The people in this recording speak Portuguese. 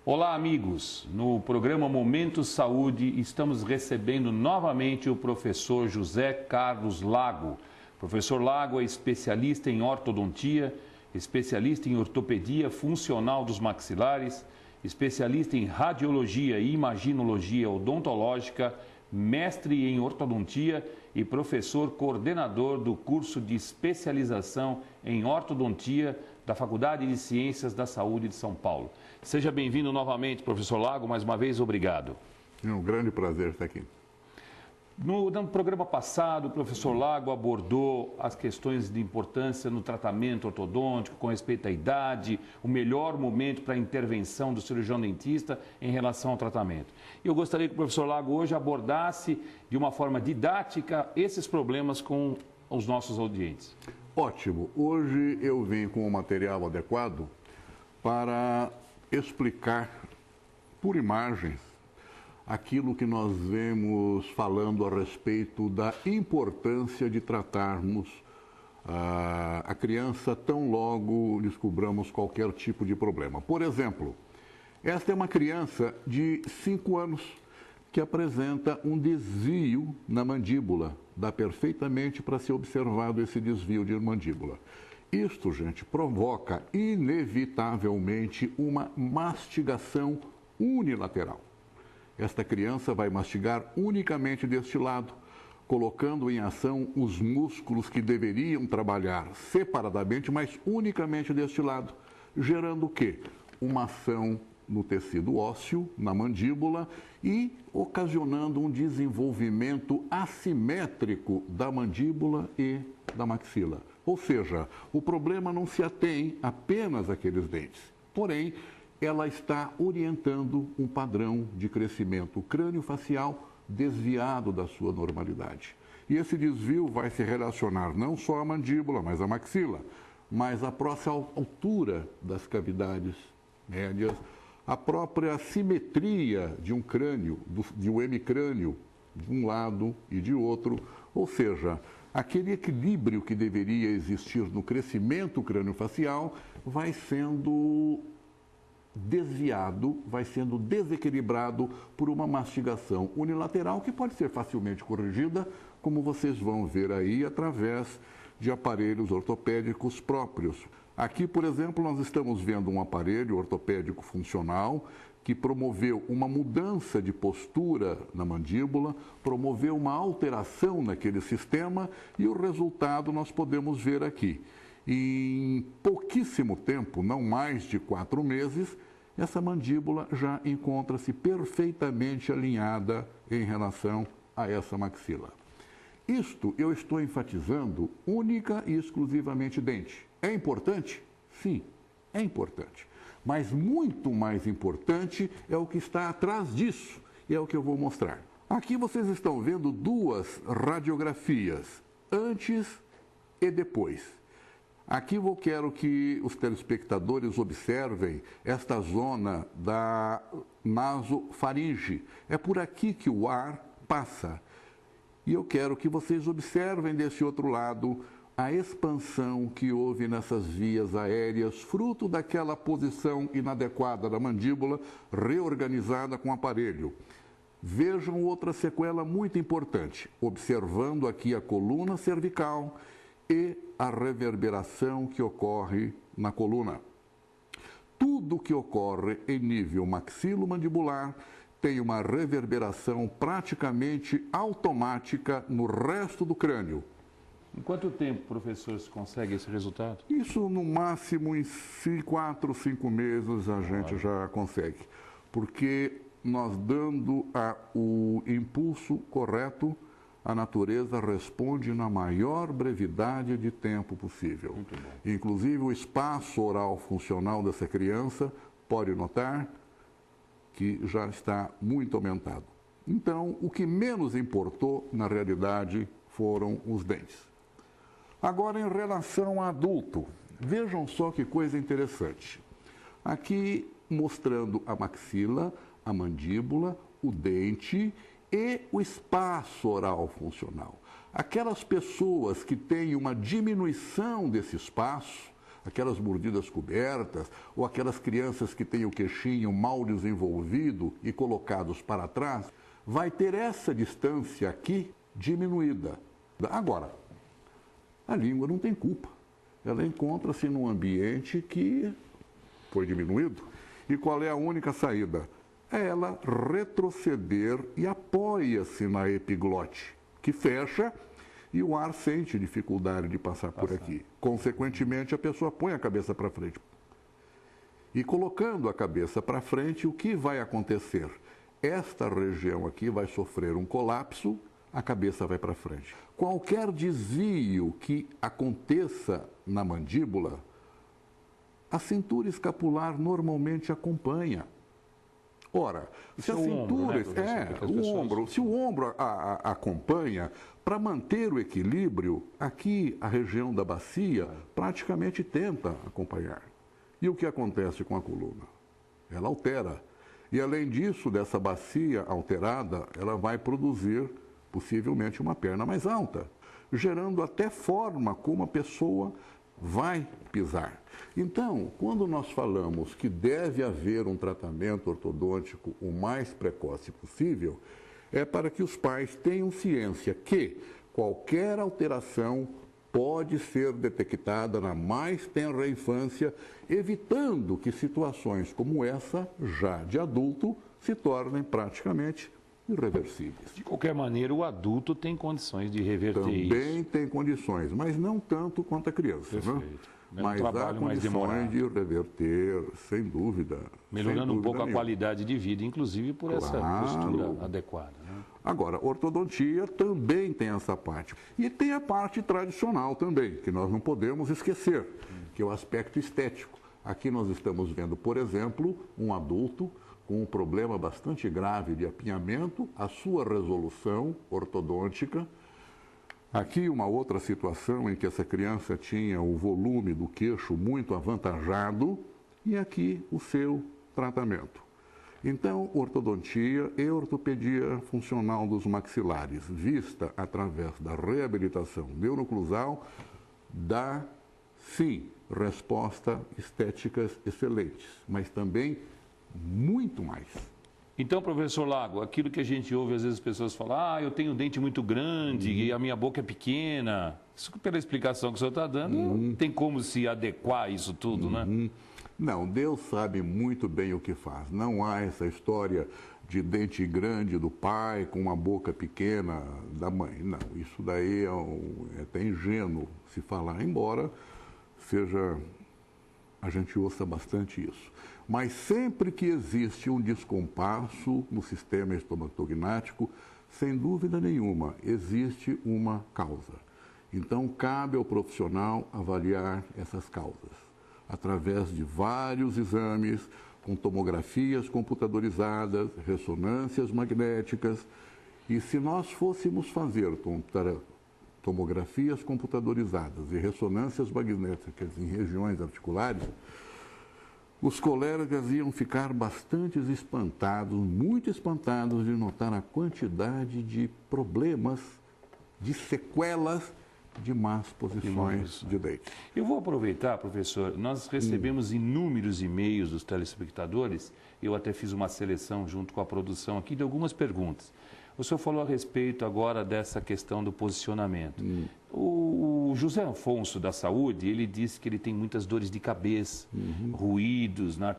Olá, amigos. No programa Momento Saúde, estamos recebendo novamente o professor José Carlos Lago. O professor Lago é especialista em ortodontia, especialista em ortopedia funcional dos maxilares, especialista em radiologia e imaginologia odontológica, mestre em ortodontia e professor coordenador do curso de especialização em ortodontia da Faculdade de Ciências da Saúde de São Paulo. Seja bem-vindo novamente, professor Lago, mais uma vez, obrigado. É um grande prazer estar aqui. No programa passado, o professor Lago abordou as questões de importância no tratamento ortodôntico com respeito à idade, o melhor momento para a intervenção do cirurgião dentista em relação ao tratamento. Eu gostaria que o professor Lago hoje abordasse de uma forma didática esses problemas com os nossos audientes. Ótimo. Hoje eu vim com o material adequado para explicar por imagens aquilo que nós vemos falando a respeito da importância de tratarmos a criança tão logo descobramos qualquer tipo de problema. Por exemplo, esta é uma criança de 5 anos que apresenta um desvio na mandíbula. Dá perfeitamente para ser observado esse desvio de mandíbula. Isto, gente, provoca inevitavelmente uma mastigação unilateral. Esta criança vai mastigar unicamente deste lado, colocando em ação os músculos que deveriam trabalhar separadamente, mas unicamente deste lado, gerando o quê? Uma ação no tecido ósseo, na mandíbula, e ocasionando um desenvolvimento assimétrico da mandíbula e da maxila. Ou seja, o problema não se atém apenas àqueles dentes, porém, ela está orientando um padrão de crescimento crânio-facial desviado da sua normalidade. E esse desvio vai se relacionar não só à mandíbula, mas à maxila, mas à própria altura das cavidades médias, a própria simetria de um crânio, de um hemicrânio, de um lado e de outro, ou seja, aquele equilíbrio que deveria existir no crescimento crânio-facial vai sendo desviado, vai sendo desequilibrado por uma mastigação unilateral que pode ser facilmente corrigida, como vocês vão ver aí, através de aparelhos ortopédicos próprios. Aqui, por exemplo, nós estamos vendo um aparelho ortopédico funcional que promoveu uma mudança de postura na mandíbula, promoveu uma alteração naquele sistema e o resultado nós podemos ver aqui. Em pouquíssimo tempo, não mais de 4 meses, essa mandíbula já encontra-se perfeitamente alinhada em relação a essa maxila. Isto eu estou enfatizando única e exclusivamente dente. É importante? Sim, é importante. Mas muito mais importante é o que está atrás disso, e é o que eu vou mostrar. Aqui vocês estão vendo 2 radiografias, antes e depois. Aqui eu quero que os telespectadores observem esta zona da nasofaringe. É por aqui que o ar passa. E eu quero que vocês observem desse outro lado a expansão que houve nessas vias aéreas, fruto daquela posição inadequada da mandíbula, reorganizada com o aparelho. Vejam outra sequela muito importante, observando aqui a coluna cervical e a reverberação que ocorre na coluna. Tudo que ocorre em nível maxilomandibular tem uma reverberação praticamente automática no resto do crânio. Em quanto tempo, professor, se consegue esse resultado? Isso no máximo em 4, 5 meses a gente já consegue. Porque nós dando o impulso correto, a natureza responde na maior brevidade de tempo possível. Muito bom. Inclusive o espaço oral funcional dessa criança, pode notar que já está muito aumentado. Então, o que menos importou, na realidade, foram os dentes. Agora, em relação a adulto, vejam só que coisa interessante. Aqui mostrando a maxila, a mandíbula, o dente e o espaço oral funcional. Aquelas pessoas que têm uma diminuição desse espaço aquelas mordidas cobertas, ou aquelas crianças que têm o queixinho mal desenvolvido e colocados para trás, vai ter essa distância aqui diminuída. Agora, a língua não tem culpa. Ela encontra-se num ambiente que foi diminuído. E qual é a única saída? É ela retroceder e apoia-se na epiglote, que fecha e o ar sente dificuldade de passar por aqui. Consequentemente, a pessoa põe a cabeça para frente. E colocando a cabeça para frente, o que vai acontecer? Esta região aqui vai sofrer um colapso, a cabeça vai para frente. Qualquer desvio que aconteça na mandíbula, a cintura escapular normalmente acompanha. Ora, se a cintura, se o ombro acompanha, para manter o equilíbrio, aqui a região da bacia praticamente tenta acompanhar. E o que acontece com a coluna? Ela altera. E além disso, dessa bacia alterada, ela vai produzir possivelmente uma perna mais alta, gerando até forma como a pessoa vai pisar. Então, quando nós falamos que deve haver um tratamento ortodôntico o mais precoce possível, é para que os pais tenham ciência que qualquer alteração pode ser detectada na mais tenra infância, evitando que situações como essa, já de adulto, se tornem praticamente irreversíveis. De qualquer maneira, o adulto tem condições de reverter isso. Também tem condições, mas não tanto quanto a criança. Né? Mas há condições de reverter, sem dúvida. Melhorando um pouco a qualidade de vida, inclusive por essa postura adequada. Né? Agora, ortodontia também tem essa parte. E tem a parte tradicional também, que nós não podemos esquecer, que é o aspecto estético. Aqui nós estamos vendo, por exemplo, um adulto com um problema bastante grave de apinhamento, a sua resolução ortodôntica. Aqui uma outra situação em que essa criança tinha o volume do queixo muito avantajado e aqui o seu tratamento. Então, ortodontia e ortopedia funcional dos maxilares, vista através da reabilitação neurooclusal, dá, sim, resposta estéticas excelentes, mas também muito mais. Então, professor Lago, aquilo que a gente ouve, às vezes as pessoas falam, eu tenho um dente muito grande e a minha boca é pequena. Isso, pela explicação que o senhor está dando, não tem como se adequar a isso tudo, né? Não, Deus sabe muito bem o que faz. Não há essa história de dente grande do pai com uma boca pequena da mãe. Não, isso daí é até ingênuo se falar, embora a gente ouça bastante isso. Mas sempre que existe um descompasso no sistema estomatognático, sem dúvida nenhuma, existe uma causa. Então, cabe ao profissional avaliar essas causas, através de vários exames, com tomografias computadorizadas, ressonâncias magnéticas. E se nós fôssemos fazer tomografias computadorizadas e ressonâncias magnéticas em regiões articulares, os colegas iam ficar bastante espantados, muito espantados de notar a quantidade de problemas, de sequelas de más posições de dente. Eu vou aproveitar, professor, nós recebemos inúmeros e-mails dos telespectadores, eu até fiz uma seleção junto com a produção aqui de algumas perguntas. O senhor falou a respeito agora dessa questão do posicionamento. O José Afonso da Saúde, ele disse que ele tem muitas dores de cabeça, ruídos na